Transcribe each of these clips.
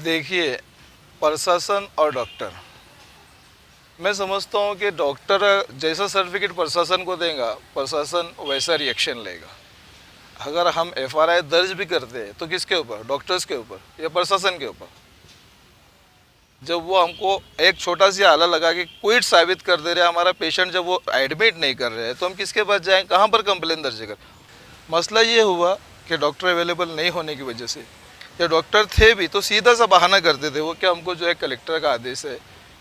देखिए, प्रशासन और डॉक्टर, मैं समझता हूँ कि डॉक्टर जैसा सर्टिफिकेट प्रशासन को देगा, प्रशासन वैसा रिएक्शन लेगा। अगर हम एफआरआई दर्ज भी करते हैं तो किसके ऊपर? डॉक्टर्स के ऊपर या प्रशासन के ऊपर। जब वो हमको एक छोटा सी आला लगा के क्विट साबित कर दे रहे हैं हमारा पेशेंट, जब वो एडमिट नहीं कर रहे हैं तो हम किसके पास जाएं, कहाँ पर कंप्लेन दर्ज कर? मसला ये हुआ कि डॉक्टर अवेलेबल नहीं होने की वजह से, या डॉक्टर थे भी तो सीधा सा बहाना करते थे वो कि हमको जो है कलेक्टर का आदेश है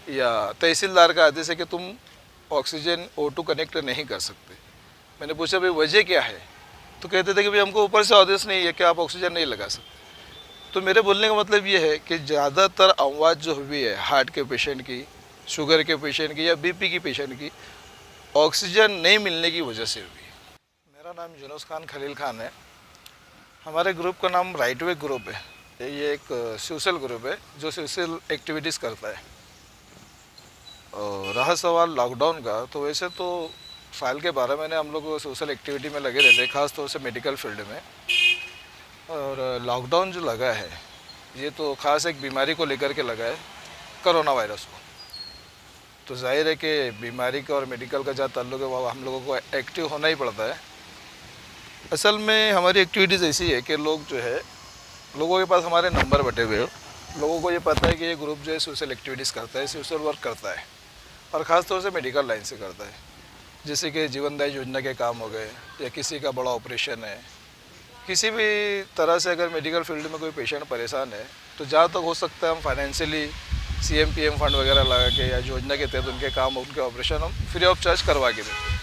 या तहसीलदार का आदेश है कि तुम ऑक्सीजन O2 कनेक्ट नहीं कर सकते। मैंने पूछा भाई वजह क्या है, तो कहते थे कि भाई हमको ऊपर से आदेश नहीं है कि आप ऑक्सीजन नहीं लगा सकते। तो मेरे बोलने का मतलब ये है कि ज़्यादातर अमवात जो हुई है हार्ट के पेशेंट की, शुगर के पेशेंट की या बीपी की पेशेंट की, ऑक्सीजन नहीं मिलने की वजह से हुई। मेरा नाम जुनूस खान खलील खान है। हमारे ग्रुप का नाम राइट वे ग्रुप है। ये एक सोशल ग्रुप है जो सोशल एक्टिविटीज़ करता है। और रहा सवाल लॉकडाउन का, तो वैसे तो साल के 12 महीने हम लोग सोशल एक्टिविटी में लगे रहते हैं, ख़ास तौर से मेडिकल फील्ड में। और लॉकडाउन जो लगा है ये तो ख़ास एक बीमारी को लेकर के लगा है, कोरोना वायरस को। तो जाहिर है कि बीमारी का और मेडिकल का जहाँ ताल्लुक है वो हम लोगों को एक्टिव होना ही पड़ता है। असल में हमारी एक्टिविटीज़ ऐसी है कि लोग जो है, लोगों के पास हमारे नंबर बटे हुए हो, लोगों को ये पता है कि ये ग्रुप जो है सोशल एक्टिविटीज़ करता है, सोशल वर्क करता है और ख़ास तौर से मेडिकल लाइन से करता है। जैसे कि जीवनदायी योजना के काम हो गए, या किसी का बड़ा ऑपरेशन है, किसी भी तरह से अगर मेडिकल फील्ड में कोई पेशेंट परेशान है तो जहाँ तक हो सकता है हम फाइनेंशियली CM-PM फंड वगैरह लगा के या योजना के तहत उनके काम, उनके ऑपरेशन हम फ्री ऑफ चार्ज करवा के देते हैं।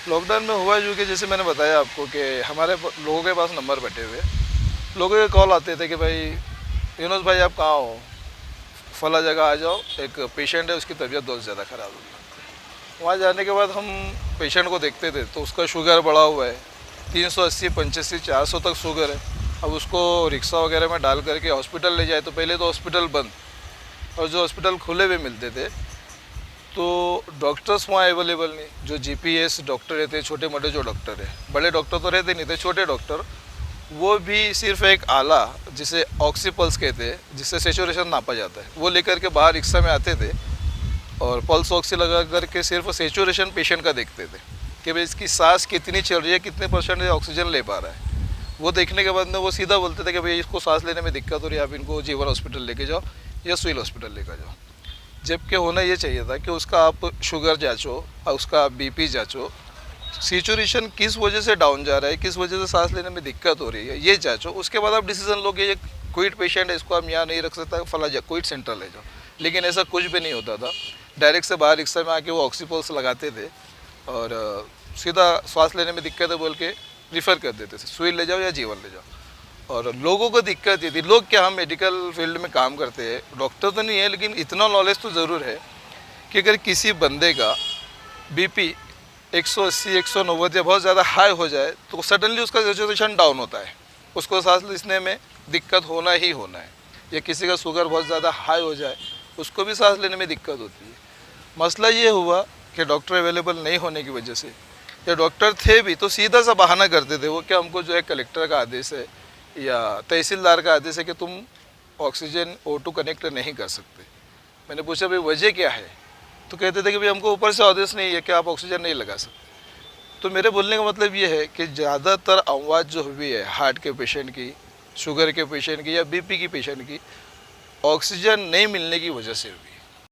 लॉकडाउन में हुआ जो कि जैसे मैंने बताया आपको कि हमारे लोगों के पास नंबर बटे हुए, लोगों के कॉल आते थे कि भाई यूनुस भाई आप कहाँ हो, फला जगह आ जाओ, एक पेशेंट है उसकी तबीयत बहुत ज़्यादा ख़राब है। वहाँ जाने के बाद हम पेशेंट को देखते थे तो उसका शुगर बढ़ा हुआ है, 380, 85, 400 तक शुगर है। अब उसको रिक्शा वगैरह में डाल करके हॉस्पिटल ले जाए तो पहले तो हॉस्पिटल बंद, और जो हॉस्पिटल खुले हुए मिलते थे तो डॉक्टर्स वहाँ अवेलेबल नहीं। जो GPS डॉक्टर रहते, छोटे मोटे जो डॉक्टर है, बड़े डॉक्टर तो रहते नहीं थे, छोटे डॉक्टर, वो भी सिर्फ एक आला जिसे ऑक्सीपल्स कहते हैं, जिससे सेचुरेशन नापा जाता है, वो लेकर के बाहर रिक्शा में आते थे और पल्स ऑक्सी लगा करके सिर्फ सेचुरेशन पेशेंट का देखते थे कि भाई इसकी सांस कितनी चल रही है, कितने % ऑक्सीजन ले पा रहा है। वो देखने के बाद में वो सीधा बोलते थे कि भाई इसको सांस लेने में दिक्कत हो रही है, आप इनको जीवन हॉस्पिटल लेके जाओ या सिविल हॉस्पिटल लेकर जाओ। जबकि होना ये चाहिए था कि उसका आप शुगर जाँचो, उसका BP जाँचो, सेचुरेशन किस वजह से डाउन जा रहा है, किस वजह से सांस लेने में दिक्कत हो रही है, ये जाँचो। उसके बाद आप डिसीजन लो कि ये कोविड पेशेंट है, इसको हम यहाँ नहीं रख सकता, फला कोविड सेंटर ले जाओ। लेकिन ऐसा कुछ भी नहीं होता था। डायरेक्ट से बाहर रिक्शा में आके वो ऑक्सीपल्स लगाते थे और सीधा सांस लेने में दिक्कत है बोल के रिफ़र कर देते थे, सुई ले जाओ या जीवन ले जाओ। और लोगों को दिक्कत ये थी, लोग क्या, हम मेडिकल फील्ड में काम करते हैं, डॉक्टर तो नहीं है, लेकिन इतना नॉलेज तो ज़रूर है कि अगर किसी बंदे का BP 180, 190 या बहुत ज़्यादा हाई हो जाए तो सडनली उसका सेचुरेशन डाउन होता है, उसको सांस लेने में दिक्कत होना ही होना है। या किसी का शुगर बहुत ज़्यादा हाई हो जाए, उसको भी सांस लेने में दिक्कत होती है। मसला ये हुआ कि डॉक्टर अवेलेबल नहीं होने की वजह से, या डॉक्टर थे भी तो सीधा सा बहाना करते थे वो कि हमको जो है कलेक्टर का आदेश है या तहसीलदार का आदेश है कि तुम ऑक्सीजन O2 कनेक्ट नहीं कर सकते। मैंने पूछा भाई वजह क्या है, तो कहते थे कि भाई हमको ऊपर से आदेश नहीं है कि आप ऑक्सीजन नहीं लगा सकते। तो मेरे बोलने का मतलब ये है कि ज़्यादातर अमवात जो हुई है हार्ट के पेशेंट की, शुगर के पेशेंट की या BP की पेशेंट की, ऑक्सीजन नहीं मिलने की वजह से हुई।